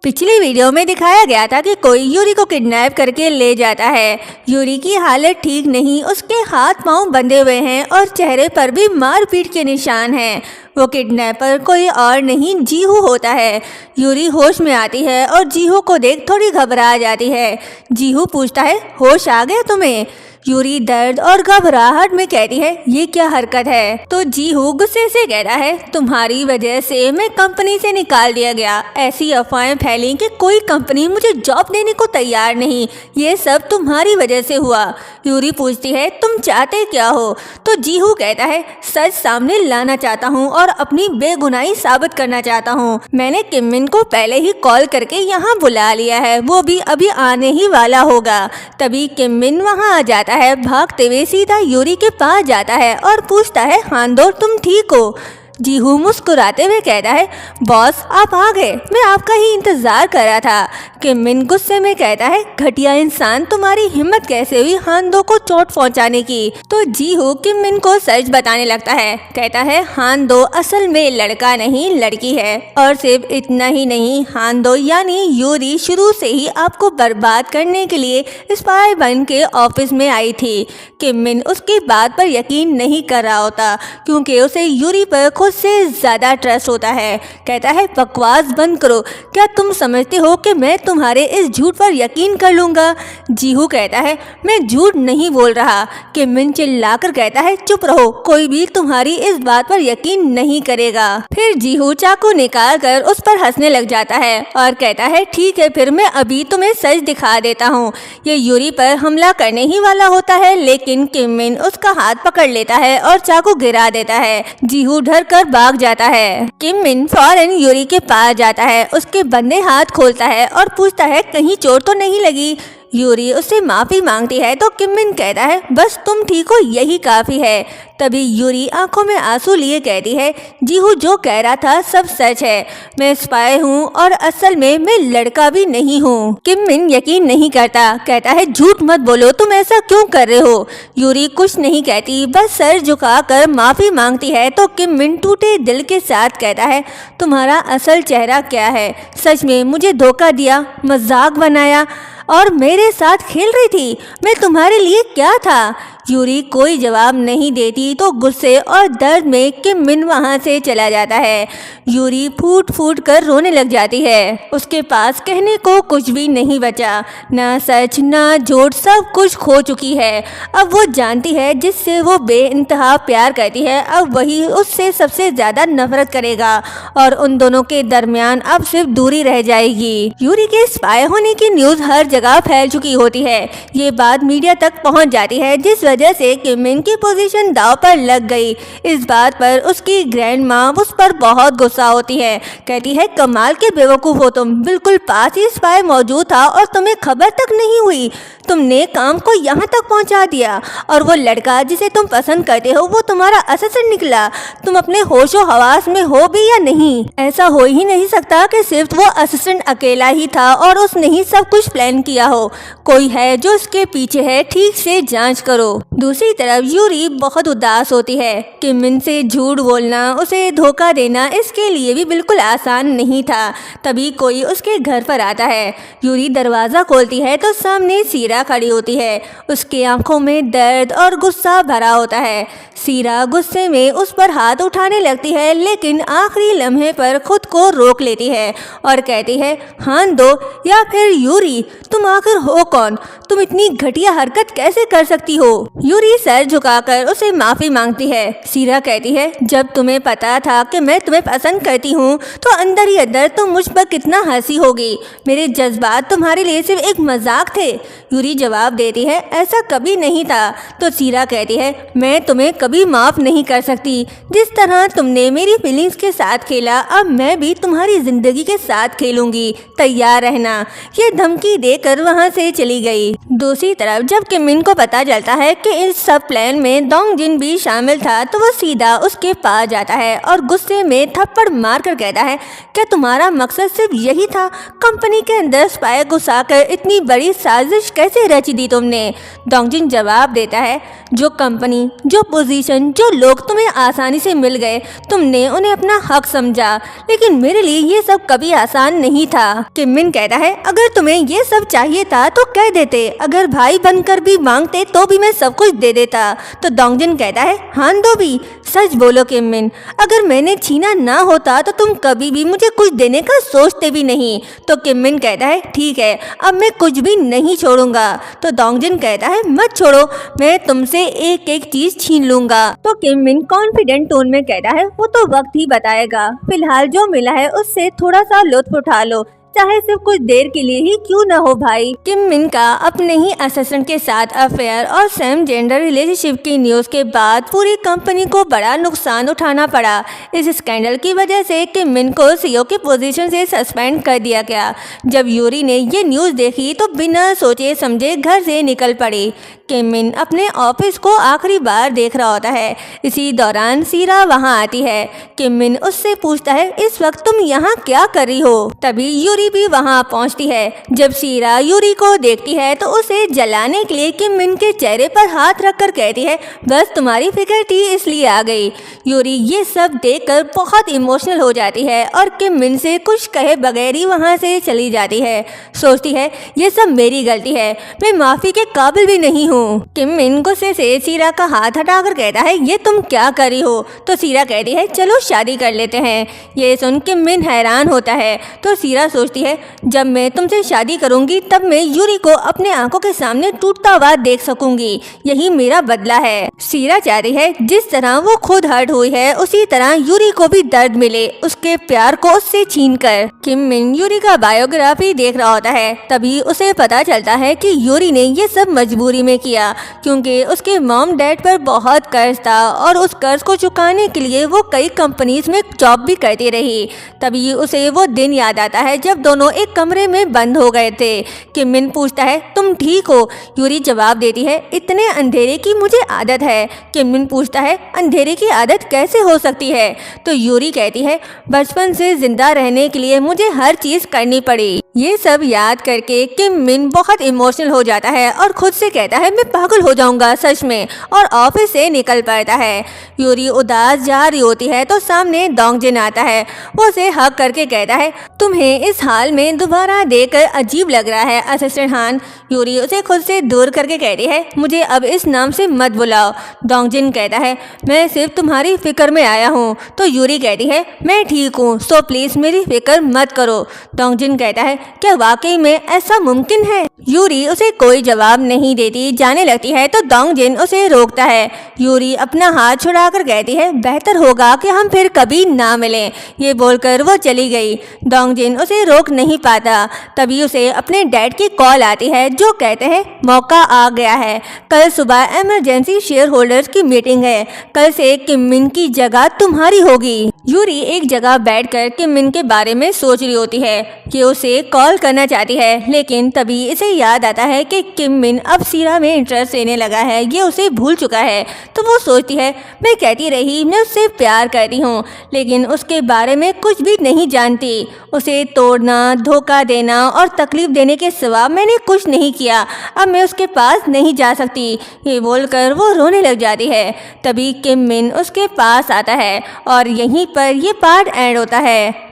पिछली वीडियो में दिखाया गया था कि कोई यूरी को किडनैप करके ले जाता है। यूरी की हालत ठीक नहीं, उसके हाथ पांव बंधे हुए हैं और चेहरे पर भी मारपीट के निशान हैं। वो किडनैपर कोई और नहीं जीहू होता है। यूरी होश में आती है और जीहू को देख थोड़ी घबरा जाती है। जीहू पूछता है, होश आ गया तुम्हें? यूरी दर्द और घबराहट में कहती है, ये क्या हरकत है? तो जीहू गुस्से से कहता है, तुम्हारी वजह से मैं कंपनी से निकाल दिया गया। ऐसी अफवाहें फैली कि कोई कंपनी मुझे जॉब देने को तैयार नहीं, ये सब तुम्हारी वजह से हुआ। यूरी पूछती है, तुम चाहते क्या हो? तो जीहू कहता है, सच सामने लाना चाहता हूँ और अपनी बेगुनाही साबित करना चाहता हूँ। मैंने किमिन को पहले ही कॉल करके यहाँ बुला लिया है, वो भी अभी आने ही वाला होगा। तभी किमिन वहाँ आ जाता है, भागते हुए सीधा यूरी के पास जाता है और पूछता है, हांदो तुम ठीक हो? जीहू मुस्कुराते हुए कहता है, बॉस आप आ गए, मैं आपका ही इंतजार कर रहा था। किमिन गुस्से में कहता है, घटिया इंसान, तुम्हारी हिम्मत कैसे हुई हांदो को चोट पहुंचाने की? तो जीहू किमिन को सच बताने लगता है, कहता है, हांदो असल में लड़का नहीं लड़की है। और सिर्फ इतना ही नहीं, हांदो यानी यूरी शुरू से ही आपको बर्बाद करने के लिए स्पाई बन के ऑफिस में आई थी। किमिन उसकी बात पर यकीन नहीं कर रहा होता क्योंकि उसे यूरी पर खुद से ज्यादा ट्रस्ट होता है। कहता है, बकवास बंद करो, क्या तुम समझते हो कि मैं तुम्हारे इस झूठ पर यकीन कर लूंगा? जीहू कहता है, मैं झूठ नहीं बोल रहा। किमिन चिल्लाकर कहता है, चुप रहो, कोई भी तुम्हारी इस बात पर यकीन नहीं करेगा। फिर जीहू चाकू निकाल कर उस पर हंसने लग जाता है और कहता है, ठीक है, फिर मैं अभी तुम्हें सच दिखा देता हूँ। ये यूरी पर हमला करने ही वाला होता है, लेकिन किमिन उसका हाथ पकड़ लेता है और चाकू गिरा देता है। जीहू डर कर भाग जाता है। किमिन फौरन यूरी के पास जाता है, उसके बंधे हाथ खोलता है और पूछता है, कहीं चोट तो नहीं लगी? यूरी उससे माफी मांगती है तो किमिन कहता है, बस तुम ठीक हो, यही काफी है। तभी यूरी आंखों में आंसू लिए कहती है, जीहू जो कह रहा था सब सच है, मैं स्पाई हूँ और असल में मैं लड़का भी नहीं हूँ। किमिन यकीन नहीं करता, कहता है, झूठ मत बोलो, तुम ऐसा क्यों कर रहे हो? यूरी कुछ नहीं कहती, बस सर झुकाकर माफी मांगती है। तो किमिन टूटे दिल के साथ कहता है, तुम्हारा असल चेहरा क्या है? सच में मुझे धोखा दिया, मजाक बनाया और मेरे साथ खेल रही थी? मैं तुम्हारे लिए क्या था? यूरी कोई जवाब नहीं देती तो गुस्से और दर्द में किमिन वहाँ से चला जाता है। यूरी फूट फूट कर रोने लग जाती है। उसके पास कहने को कुछ भी नहीं बचा, ना सच ना झूठ, सब कुछ खो चुकी है। अब वो जानती है जिससे वो बेइंतहा प्यार करती है, अब वही उससे सबसे ज़्यादा नफरत करेगा और उन दोनों के दरमियान अब सिर्फ दूरी रह जाएगी। यूरी के स्पाई होने की न्यूज़ हर जगह फैल चुकी होती है। ये बात मीडिया तक पहुँच जाती है, जिस वजह से किमिन की पोजीशन दांव पर लग गई। इस बात पर उसकी ग्रैंड माँ उस पर बहुत गुस्सा होती है, कहती है, कमाल के बेवकूफ़ हो तुम, बिल्कुल पास ही स्पाई मौजूद था और तुम्हें खबर तक नहीं हुई। तुमने काम को यहाँ तक पहुँचा दिया और वो लड़का जिसे तुम पसंद करते हो वो तुम्हारा असिस्टेंट निकला। तुम अपने होशो हवास में हो भी या नहीं? ऐसा हो ही नहीं सकता कि सिर्फ वो असिस्टेंट अकेला ही था और उसने ही सब कुछ प्लान किया हो। कोई है जो उसके पीछे है, ठीक से जांच करो। दूसरी तरफ यूरी बहुत उदास होती है। किमिन से झूठ बोलना, उसे धोखा देना, इसके लिए भी बिल्कुल आसान नहीं था। तभी कोई उसके घर पर आता है। यूरी दरवाज़ा खोलती है तो सामने सीरा खड़ी होती है। उसके आंखों में दर्द और गुस्सा भरा होता है। सीरा गुस्से में उस पर हाथ उठाने लगती है, लेकिन आखिरी लम्हे पर खुद को रोक लेती है और कहती है, हांदो या फिर यूरी, तुम आखिर हो कौन? तुम इतनी घटिया हरकत कैसे कर सकती हो? यूरी सर झुकाकर उसे माफी मांगती है। सीरा कहती है, जब तुम्हें पता था कि मैं तुम्हें पसंद करती हूँ तो अंदर ही अंदर तुम मुझ पर कितना हंसी होगी। मेरे जज्बात तुम्हारे लिए सिर्फ एक मजाक थे। यूरी जवाब देती है, ऐसा कभी नहीं था। तो सीरा कहती है, मैं तुम्हें कभी माफ नहीं कर सकती। जिस तरह तुमने मेरी फीलिंग्स के साथ खेला, अब मैं भी तुम्हारी जिंदगी के साथ खेलूंगी, तैयार रहना। ये धमकी देकर वहाँ से चली गई। दूसरी तरफ जब किमिन को पता चलता है कि इस सब प्लान में डोंगजिन भी शामिल था तो वो सीधा उसके पास जाता है और गुस्से में थप्पड़ मार कर कहता है, क्या तुम्हारा मकसद सिर्फ यही था? कंपनी के अंदर स्पाई घुसाकर इतनी बड़ी साजिश कैसे रच दी तुमने? डोंगजिन जवाब देता है, जो कंपनी, जो पोजीशन, जो लोग तुम्हें आसानी से मिल गए, तुमने उन्हें अपना हक समझा, लेकिन मेरे लिए ये सब कभी आसान नहीं था। किम मिन कहता है, अगर तुम्हें ये सब चाहिए था तो कह देते, अगर भाई बनकर भी मांगते तो भी मैं सब कुछ दे देता। तो डोंगजिन कहता है, हान दो भी, सच बोलो किम मिन, अगर मैंने छीना ना होता तो तुम कभी भी मुझे कुछ देने का सोचते भी नहीं। तो किम मिन कहता है, ठीक है, अब मैं कुछ भी नहीं छोड़ूंगा। तो डोंगजिन कहता है, मत छोड़ो, मैं तुमसे एक एक चीज छीन लूंगा। तो किम मिन कॉन्फिडेंट टोन में कहता है, वो तो वक्त ही बताएगा, फिलहाल जो मिला है उससे थोड़ा सा लुत्फ उठा लो, चाहे सिर्फ कुछ देर के लिए ही क्यों ना हो भाई। किम मिन का अपने ही असिस्टेंट के साथ अफेयर और सेम जेंडर रिलेशनशिप की न्यूज के बाद पूरी कंपनी को बड़ा नुकसान उठाना पड़ा। इस स्कैंडल की वजह से किम मिन को सीईओ की पोजीशन से सस्पेंड कर दिया गया। जब यूरी ने ये न्यूज देखी तो बिना सोचे समझे घर से निकल पड़ी। किम मिन अपने ऑफिस को आखिरी बार देख रहा होता है। इसी दौरान सीरा वहां आती है। किम मिन उससे पूछता है, इस वक्त तुम यहाँ क्या कर रही हो? तभी यूरी भी वहां पहुंचती है। जब सीरा यूरी को देखती है तो उसे जलाने के लिए किम मिन के चेहरे पर हाथ रखकर कहती है, बस तुम्हारी फिक्र थी इसलिए आ गई। यूरी ये सब देखकर बहुत इमोशनल हो जाती है और किम मिन से कुछ कहे बगैर ही वहां से चली जाती है। सोचती है, ये सब मेरी गलती है, मैं माफी के काबिल भी नहीं हूँ। किम मिन गुस्से से सीरा का हाथ हटाकर कहता है, ये तुम क्या कर रही हो? तो सीरा कहती है, चलो शादी कर लेते हैं। ये सुन किम मिन हैरान होता है। तो सीरा सोचती है, जब मैं तुमसे शादी करूंगी तब मैं यूरी को अपने आंखों के सामने टूटता हुआ देख सकूंगी, यही मेरा बदला है। सीरा चाहती है जिस तरह वो खुद हर्ट हुई है उसी तरह यूरी को भी दर्द मिले, उसके प्यार को उससे छीन कर। किम मिन यूरी का बायोग्राफी देख रहा होता है। तभी उसे पता चलता है कि यूरी ने ये सब मजबूरी में किया, क्योंकि उसके मॉम डैड पर बहुत कर्ज था और उस कर्ज को चुकाने के लिए वो कई कंपनीज में जॉब भी करती रही। तभी उसे वो दिन याद आता है जब दोनों एक कमरे में बंद हो गए थे। किम मिन पूछता है, तुम ठीक हो? यूरी जवाब देती है, इतने अंधेरे की मुझे आदत है। किम मिन पूछता है, अंधेरे की आदत कैसे हो सकती है? तो यूरी कहती है, बचपन से जिंदा रहने के लिए मुझे हर चीज करनी पड़ी। ये सब याद करके किम मिन बहुत इमोशनल हो जाता है और खुद से कहता है, मैं पागल हो जाऊंगा सच में, और ऑफिस से निकल पड़ता है। यूरी उदास जा रही होती है तो सामने डोंगजिन आता है। वो उसे हक करके कहता है, तुम्हें इस हाल में दोबारा देखकर अजीब लग रहा है असिस्टेंट हान। यूरी उसे खुद से दूर करके कहती है, मुझे अब इस नाम से मत बुलाओ। डोंगजिन कहता है, मैं सिर्फ तुम्हारी फिक्र में आया हूँ। तो यूरी कहती है, मैं ठीक हूँ, सो प्लीज मेरी फिक्र मत करो। डोंगजिन कहता है, क्या वाकई में ऐसा मुमकिन है? यूरी उसे कोई जवाब नहीं देती, जाने लगती है तो डोंगजिन उसे रोकता है। यूरी अपना हाथ छुड़ाकर कहती है, बेहतर होगा कि हम फिर कभी ना मिलें। ये बोलकर वो चली गई। डोंगजिन उसे रोक नहीं पाता। तभी उसे अपने डैड की कॉल आती है जो कहते हैं, मौका आ गया है, कल सुबह इमरजेंसी शेयर होल्डर्स की मीटिंग है, कल से किम मिन की जगह तुम्हारी होगी। यूरी एक जगह बैठकर किम मिन के बारे में सोच रही होती है कि उसे कॉल करना चाहती है, लेकिन तभी इसे याद आता है कि किम मिन अब सीरा में इंटरेस्ट लेने लगा है, ये उसे भूल चुका है। तो वो सोचती है, मैं कहती रही मैं उससे प्यार करती हूँ, लेकिन उसके बारे में कुछ भी नहीं जानती। उसे तोड़ना, धोखा देना और तकलीफ देने के सिवा मैंने कुछ नहीं किया। अब मैं उसके पास नहीं जा सकती। ये बोलकर वो रोने लग जाती है। तभी किम मिन उसके पास आता है और यहीं पर ये पार्ट एंड होता है।